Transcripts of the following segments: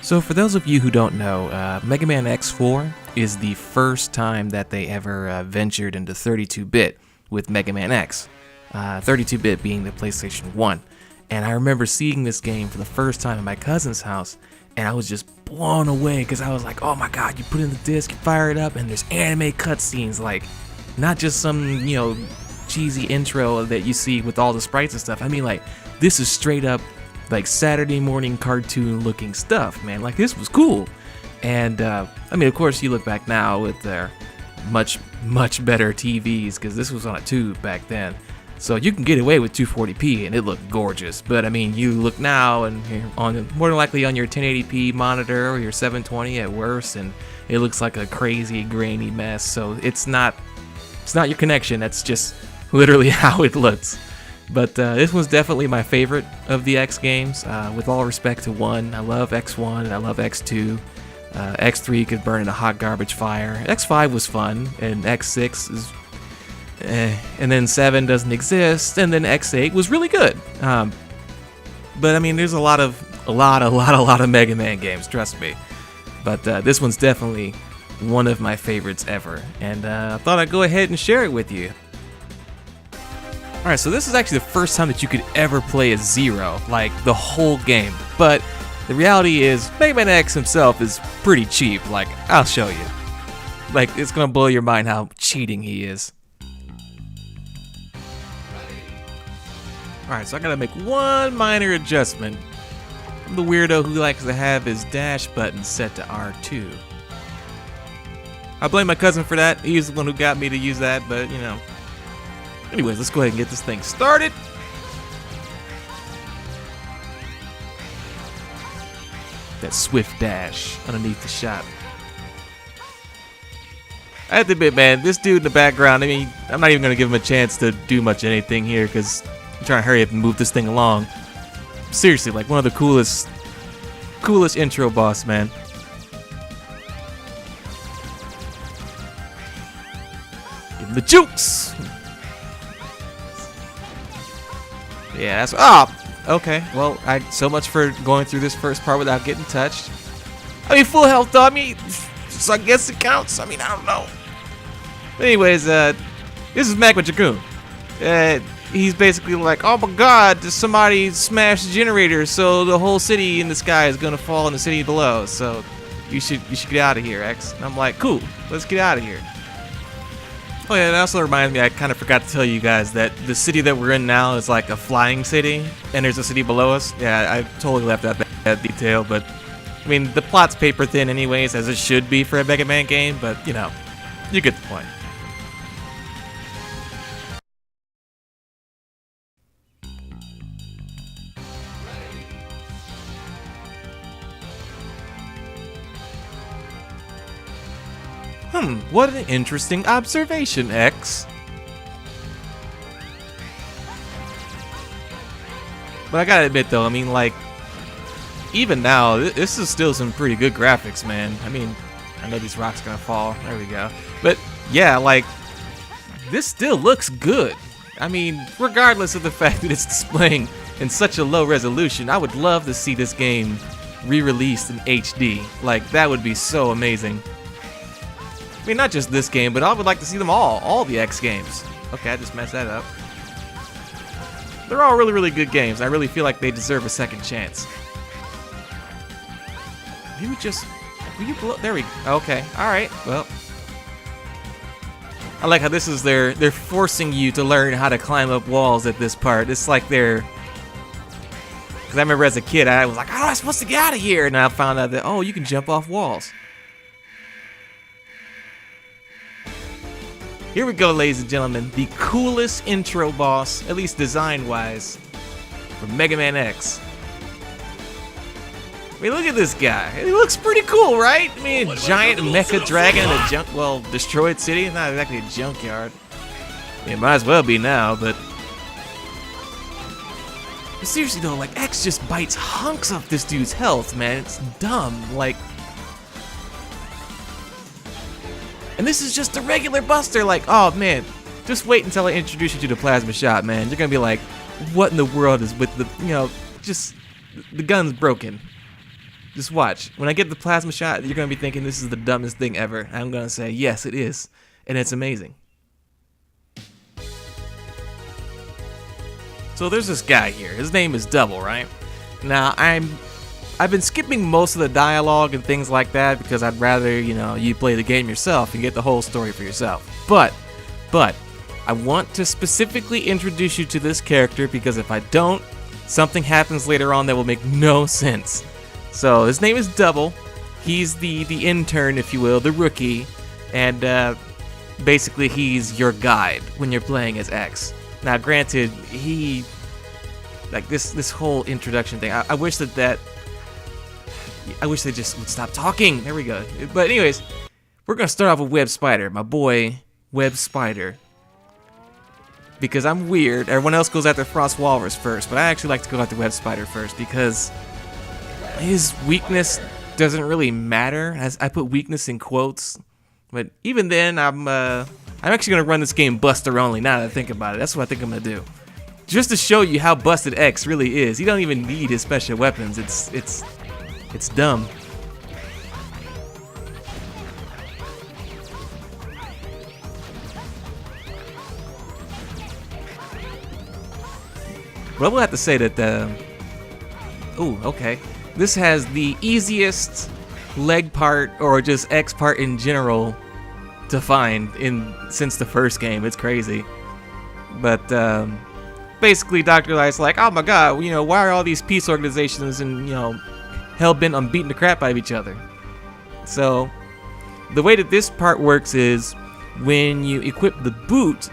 So for those of you who don't know, Megaman X4 is the first time that they ever ventured into 32-bit with Megaman X. 32-bit being the PlayStation 1. And I remember seeing this game for the first time in my cousin's house, and I was just blown away because I was like, oh my god, you put in the disc, you fire it up, and there's anime cutscenes, like, not just some, cheesy intro that you see with all the sprites and stuff. I mean, like, this is straight up like Saturday morning cartoon looking stuff, man. Like, this was cool. And I mean, of course, you look back now with their much better TVs, because this was on a tube back then, so you can get away with 240p and it looked gorgeous. But I mean, you look now and you're on more than likely on your 1080p monitor or your 720 at worst, and it looks like a crazy grainy mess. So it's not your connection, that's just literally how it looks. But this was definitely my favorite of the X games. With all respect to 1, I love X1 and I love X2. X3 could burn in a hot garbage fire. X5 was fun, and X6 is and then 7 doesn't exist, and then X8 was really good. But I mean, there's a lot of Mega Man games, trust me. But this one's definitely one of my favorites ever, and I thought I'd go ahead and share it with you. Alright, so this is actually the first time that you could ever play as Zero, like the whole game. But the reality is, Mega Man X himself is pretty cheap. Like, I'll show you. Like, it's gonna blow your mind how cheating he is. Alright, so I gotta make one minor adjustment. I'm the weirdo who likes to have his dash button set to R2. I blame my cousin for that. He's the one who got me to use that, but Anyways, let's go ahead and get this thing started. That swift dash underneath the shot. I have to admit, man, this dude in the background, I mean, I'm not even going to give him a chance to do much anything here because I'm trying to hurry up and move this thing along. Seriously, like one of the coolest intro boss, man. Give him the jukes! Yeah, that's... Oh! Okay, well, so much for going through this first part without getting touched. I mean, full health, though. I mean, so I guess it counts. I mean, I don't know. But anyways, this is Megaman X. He's basically like, oh my god, somebody smashed the generator, so the whole city in the sky is gonna fall in the city below. So you should get out of here, X. And I'm like, cool, let's get out of here. Oh yeah, it also reminds me, I kind of forgot to tell you guys that the city that we're in now is like a flying city, and there's a city below us. Yeah, I totally left that detail, but I mean, the plot's paper thin anyways, as it should be for a Mega Man game, but you get the point. What an interesting observation, X. But I gotta admit though, I mean, like, even now, this is still some pretty good graphics, man. I mean, I know these rocks gonna fall. There we go. But yeah, like, this still looks good. I mean, regardless of the fact that it's displaying in such a low resolution, I would love to see this game re-released in HD. Like, that would be so amazing. I mean, not just this game, but I would like to see them all the X games. Okay, I just messed that up. They're all really good games. I really feel like they deserve a second chance. Maybe just... Will you blow... There we go. Okay, alright, well. I like how this is they're forcing you to learn how to climb up walls at this part. It's like they're... Because I remember as a kid, I was like, how am I supposed to get out of here? And I found out that, oh, you can jump off walls. Here we go, ladies and gentlemen, the coolest intro boss, at least design-wise, for Mega Man X. I mean, look at this guy. He looks pretty cool, right? I mean, a giant mecha dragon in a destroyed city. Not exactly a junkyard. I mean, it might as well be now, but seriously though, like, X just bites hunks of this dude's health, man. It's dumb, like. And this is just a regular buster, like, oh man, just wait until I introduce you to the plasma shot, man. You're gonna be like, what in the world is with the, just, the gun's broken. Just watch. When I get the plasma shot, you're going to be thinking this is the dumbest thing ever. I'm going to say, yes, it is. And it's amazing. So there's this guy here. His name is Double, right? Now, I've been skipping most of the dialogue and things like that because I'd rather, you play the game yourself and get the whole story for yourself. But, I want to specifically introduce you to this character because if I don't, something happens later on that will make no sense. So his name is Double. He's the intern, if you will, the rookie, and basically he's your guide when you're playing as X. Now, granted, this whole introduction thing. I wish that I wish they just would stop talking. There we go. But anyways, we're gonna start off with Web Spider, my boy Web Spider. Because I'm weird. Everyone else goes after Frost Walrus first, but I actually like to go after Web Spider first because his weakness doesn't really matter. As I put weakness in quotes, but even then, I'm actually gonna run this game Buster only. Now that I think about it, that's what I think I'm gonna do, just to show you how busted X really is. He don't even need his special weapons. It's dumb. But I will have to say that, ooh, okay. This has the easiest leg part, or just X part in general, to find since the first game. It's crazy. But, basically Dr. Light's like, oh my god, why are all these peace organizations and, hell-bent on beating the crap out of each other? So, the way that this part works is, when you equip the boot,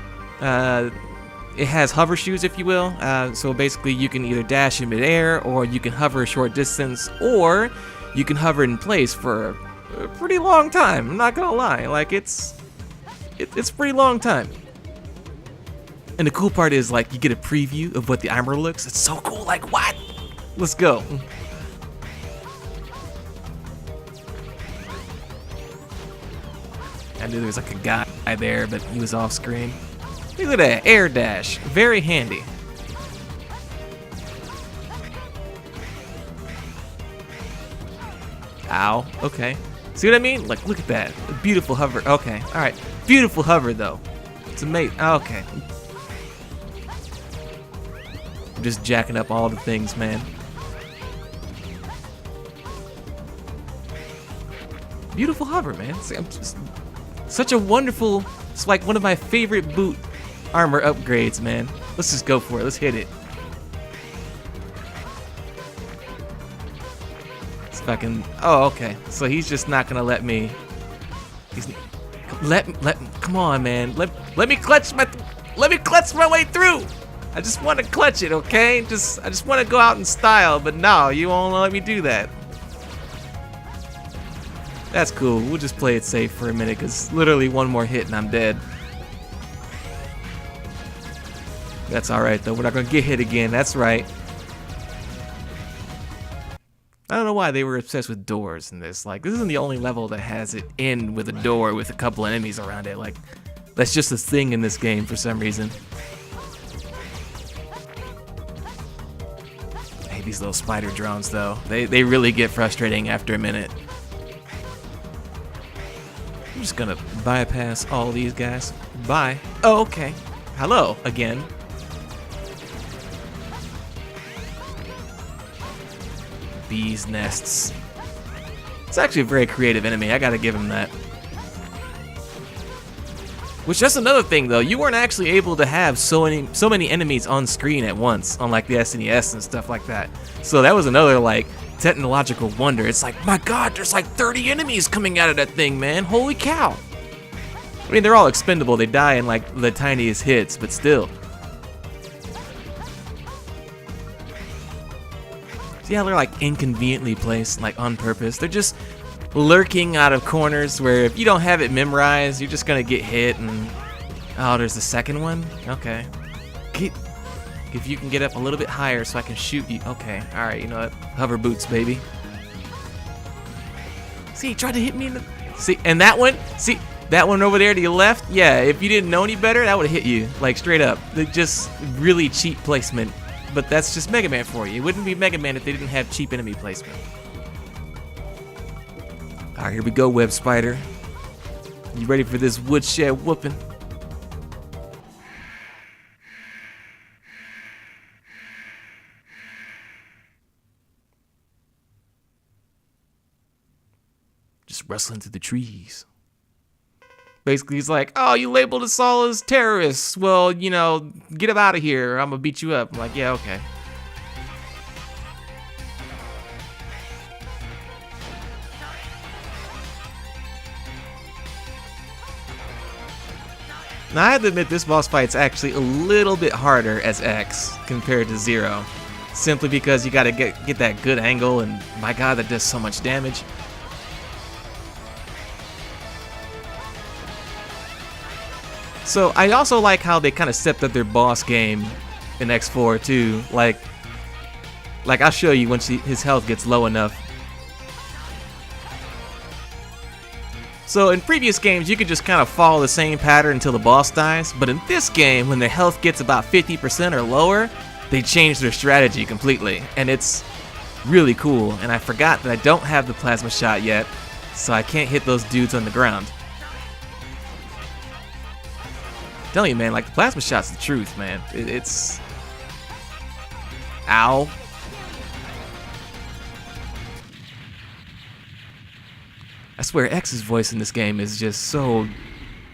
it has hover shoes, if you will. So basically, you can either dash in midair, or you can hover a short distance, or you can hover in place for a pretty long time. I'm not gonna lie, like it's a pretty long time. And the cool part is, like, you get a preview of what the armor looks. It's so cool. Like, what? Let's go. I knew there was like a guy there, but he was off screen. Look at that, air dash, very handy. Ow, okay. See what I mean? Like, look at that, beautiful hover. Okay, all right, beautiful hover though. It's amazing. Okay. I'm just jacking up all the things, man. Beautiful hover, man. See, I'm just such a wonderful. It's like one of my favorite boot armor upgrades, man. Let's just go for it. Let's hit it. Let's fucking. Oh, okay. So he's just not gonna let me. Come on, man. Let me clutch my way through. I just want to clutch it, okay? I just want to go out in style, but no, you won't let me do that. That's cool. We'll just play it safe for a minute, because literally one more hit and I'm dead. That's alright, though. We're not going to get hit again. That's right. I don't know why they were obsessed with doors in this. Like, this isn't the only level that has it end with a door with a couple enemies around it. Like, that's just a thing in this game for some reason. I hate these little spider drones, though. They really get frustrating after a minute. I'm just gonna bypass all these guys. Bye. Oh, okay. Hello again. Bees nests. It's actually a very creative enemy. I gotta give him that. Which, that's another thing though. You weren't actually able to have so many enemies on screen at once, unlike the SNES and stuff like that. So that was another like technological wonder. It's like, my god, there's like 30 enemies coming out of that thing, man. Holy cow. I mean, they're all expendable. They die in like the tiniest hits, but still. See how they're like inconveniently placed, like on purpose? They're just lurking out of corners where if you don't have it memorized, you're just gonna get hit and... Oh, there's the second one? Okay. If you can get up a little bit higher so I can shoot you. Okay, alright, you know what? Hover boots, baby. See, he tried to hit me in the... See, and that one? See, that one over there to your left? Yeah, if you didn't know any better, that would have hit you. Like, straight up. They're just really cheap placement. But that's just Mega Man for you. It wouldn't be Mega Man if they didn't have cheap enemy placement. Alright, here we go, web spider. You ready for this woodshed whooping? Just rustling through the trees. Basically, he's like, oh, you labeled us all as terrorists. Well, you know, get them out of here. I'm gonna beat you up. I'm like, yeah, okay. Now, I have to admit, this boss fight's actually a little bit harder as X compared to Zero. Simply because you gotta get that good angle, and my god, that does so much damage. So, I also like how they kind of stepped up their boss game in X4 too. Like I'll show you once his health gets low enough. So in previous games, you could just kind of follow the same pattern until the boss dies, but in this game, when their health gets about 50% or lower, they change their strategy completely, and it's really cool. And I forgot that I don't have the plasma shot yet, so I can't hit those dudes on the ground. I'm telling you, man, like, the plasma shot's the truth, man. It's... Ow. I swear, X's voice in this game is just so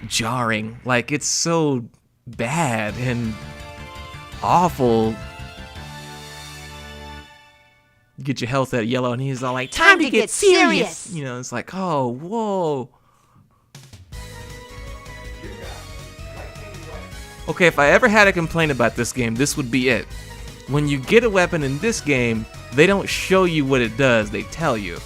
jarring. Like, it's so bad and awful. You get your health at yellow, and he's all like, time to get serious! You know, it's like, oh, whoa. Okay, if I ever had a complaint about this game, this would be it. When you get a weapon in this game, they don't show you what it does, they tell you.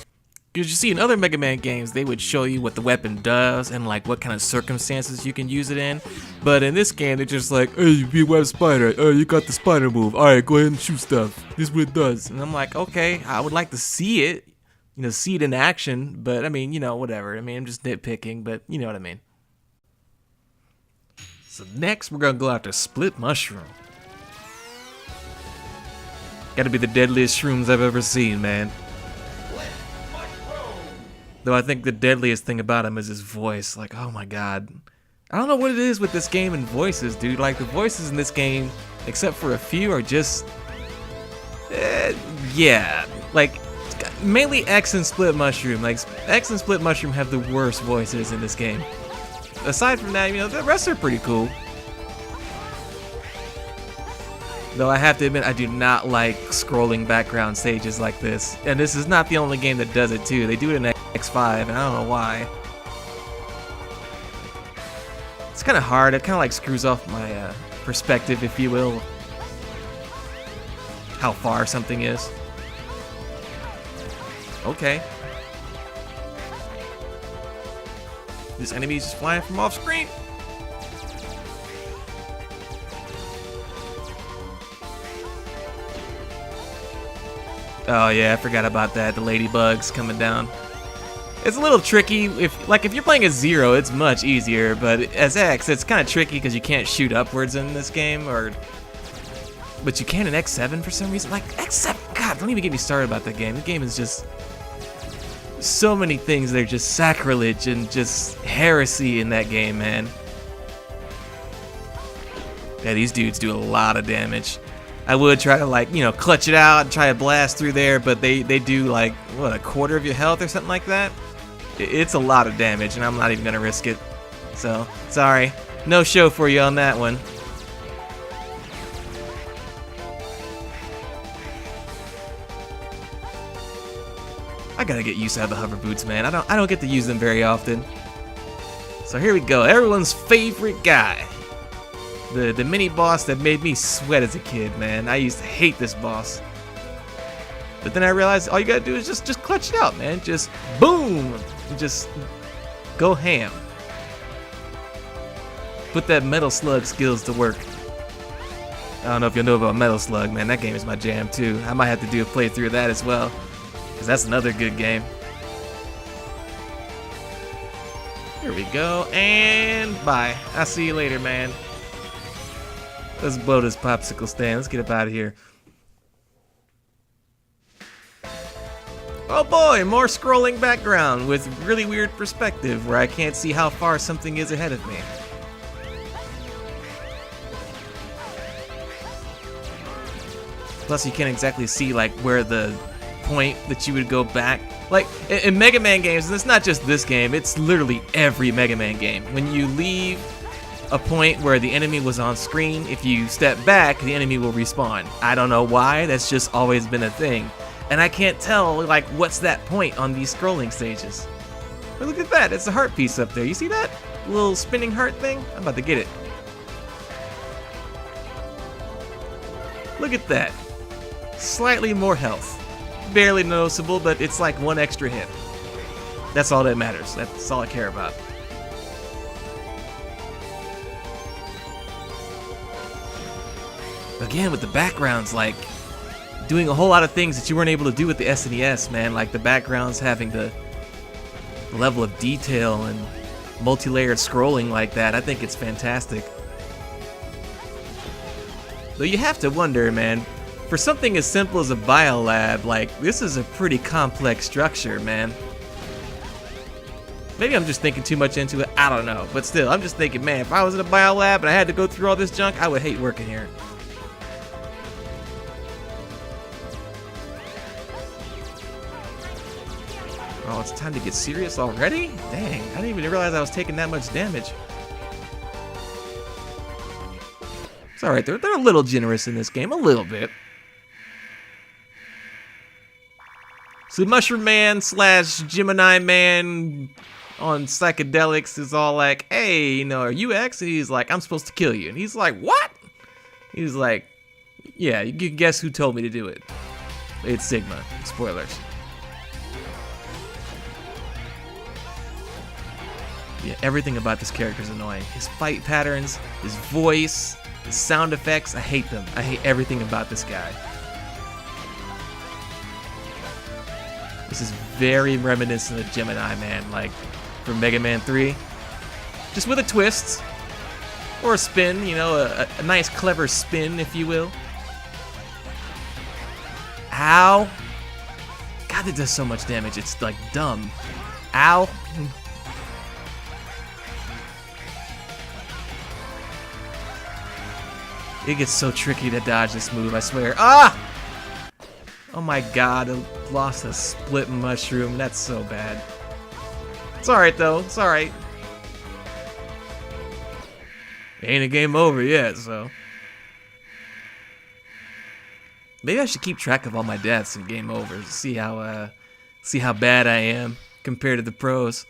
Because you see, in other Mega Man games, they would show you what the weapon does and like what kind of circumstances you can use it in. But in this game, they're just like, hey, you be a web spider. Oh, you got the spider move. Alright, go ahead and shoot stuff. This is what it does. And I'm like, okay, I would like to see it. You know, see it in action. But I mean, you know, whatever. I mean, I'm just nitpicking, but you know what I mean. So next, we're going to go after Split Mushroom. Gotta be the deadliest shrooms I've ever seen, man. Though I think the deadliest thing about him is his voice. Like, oh my god. I don't know what it is with this game and voices, dude. Like, the voices in this game, except for a few, are just... yeah. Like, mainly X and Split Mushroom. Like, X and Split Mushroom have the worst voices in this game. Aside from that, you know, the rest are pretty cool. Though I have to admit, I do not like scrolling background stages like this. And this is not the only game that does it too. They do it in X5, and I don't know why. It's kind of hard. It kind of like screws off my perspective, if you will. How far something is. Okay. This enemy is just flying from off screen. Oh yeah, I forgot about that. The ladybugs coming down. It's a little tricky. If you're playing as Zero, it's much easier. But as X, it's kind of tricky because you can't shoot upwards in this game, but you can in X7 for some reason. Like X7, God, don't even get me started about that game. The game is just so many things. They're just sacrilege and just heresy in that game, man. Yeah, these dudes do a lot of damage. I would try to, like, you know, clutch it out and try to blast through there, but they do, like, what, a quarter of your health or something like that? It's a lot of damage, and I'm not even going to risk it. So, sorry. No show for you on that one. I gotta get used to the hover boots, man. I don't get to use them very often. So here we go. Everyone's favorite guy. The mini boss that made me sweat as a kid, man. I used to hate this boss. But then I realized all you gotta do is just clutch it out, man. Just boom! Just go ham. Put that Metal Slug skills to work. I don't know if you know about Metal Slug, man. That game is my jam too. I might have to do a playthrough of that as well, because that's another good game. Here we go, and bye. I'll see you later, man. Let's blow this popsicle stand. Let's get up out of here. Oh boy, more scrolling background with really weird perspective where I can't see how far something is ahead of me. Plus you can't exactly see like where the point that you would go back. Like in Mega Man games, and it's not just this game, it's literally every Mega Man game. When you leave a point where the enemy was on screen, if you step back, the enemy will respawn. I don't know why, that's just always been a thing. And I can't tell, like, what's that point on these scrolling stages. But look at that, it's a heart piece up there. You see that? Little spinning heart thing? I'm about to get it. Look at that. Slightly more health. Barely noticeable, but it's like one extra hit. That's all that matters. That's all I care about. Again, with the backgrounds, like, doing a whole lot of things that you weren't able to do with the SNES, man. Like the backgrounds having the level of detail and multi-layered scrolling like that. I think it's fantastic. Though you have to wonder, man, for something as simple as a biolab, like, this is a pretty complex structure, man. Maybe I'm just thinking too much into it, I don't know. But still, I'm just thinking, man, if I was in a biolab and I had to go through all this junk, I would hate working here. Oh, it's time to get serious already? Dang, I didn't even realize I was taking that much damage. It's alright, they're a little generous in this game, a little bit. So Mushroom Man slash Gemini Man on psychedelics is all like, hey, you know, are you X? And he's like, I'm supposed to kill you. And he's like, what? He's like, yeah, you can guess who told me to do it. It's Sigma. Spoilers. Yeah, everything about this character is annoying. His fight patterns, his voice, his sound effects, I hate them. I hate everything about this guy. This is very reminiscent of Gemini Man, like from Mega Man 3. Just with a twist, or a spin, you know, a nice clever spin, if you will. Ow. God, that does so much damage, it's like dumb. Ow. It gets so tricky to dodge this move, I swear. Ah! Oh my god, I lost a split mushroom. That's so bad. It's alright though, it's alright. Ain't a game over yet, so. Maybe I should keep track of all my deaths and game overs to see how bad I am compared to the pros.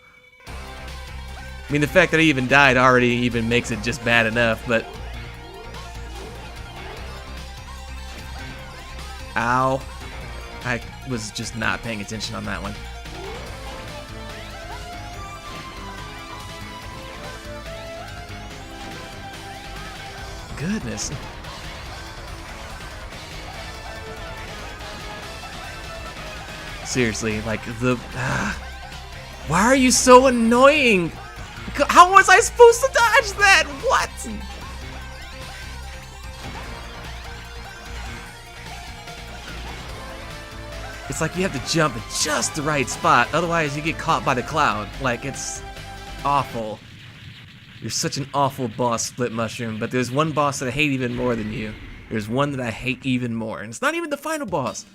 I mean, the fact that I even died already even makes it just bad enough, but ow. I was just not paying attention on that one. Goodness. Seriously, like the... why are you so annoying? How was I supposed to dodge that? What? It's like you have to jump at just the right spot, otherwise you get caught by the cloud. Like, it's awful. You're such an awful boss, Split Mushroom, but there's one boss that I hate even more than you. There's one that I hate even more, and it's not even the final boss.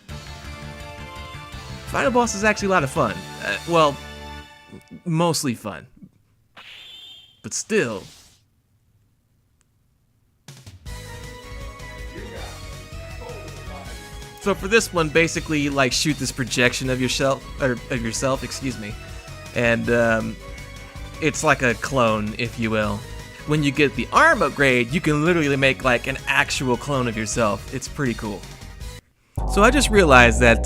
Final boss is actually a lot of fun. Well, mostly fun. But still. So for this one, basically, you like shoot this projection of yourself, excuse me, and it's like a clone, if you will. When you get the arm upgrade, you can literally make like an actual clone of yourself. It's pretty cool. So I just realized that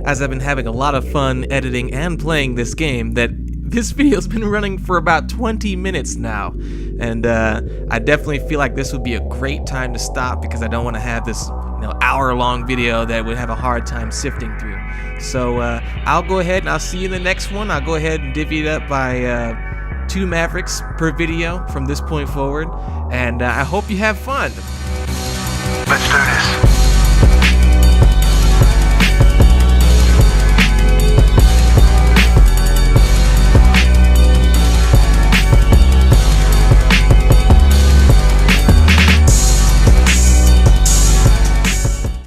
as I've been having a lot of fun editing and playing this game, that this video's been running for about 20 minutes now, and I definitely feel like this would be a great time to stop because I don't want to have this hour-long video that would have a hard time sifting through. So I'll go ahead and I'll see you in the next one. I'll go ahead and divvy it up by 2 Mavericks per video from this point forward, and I hope you have fun. Let's do this.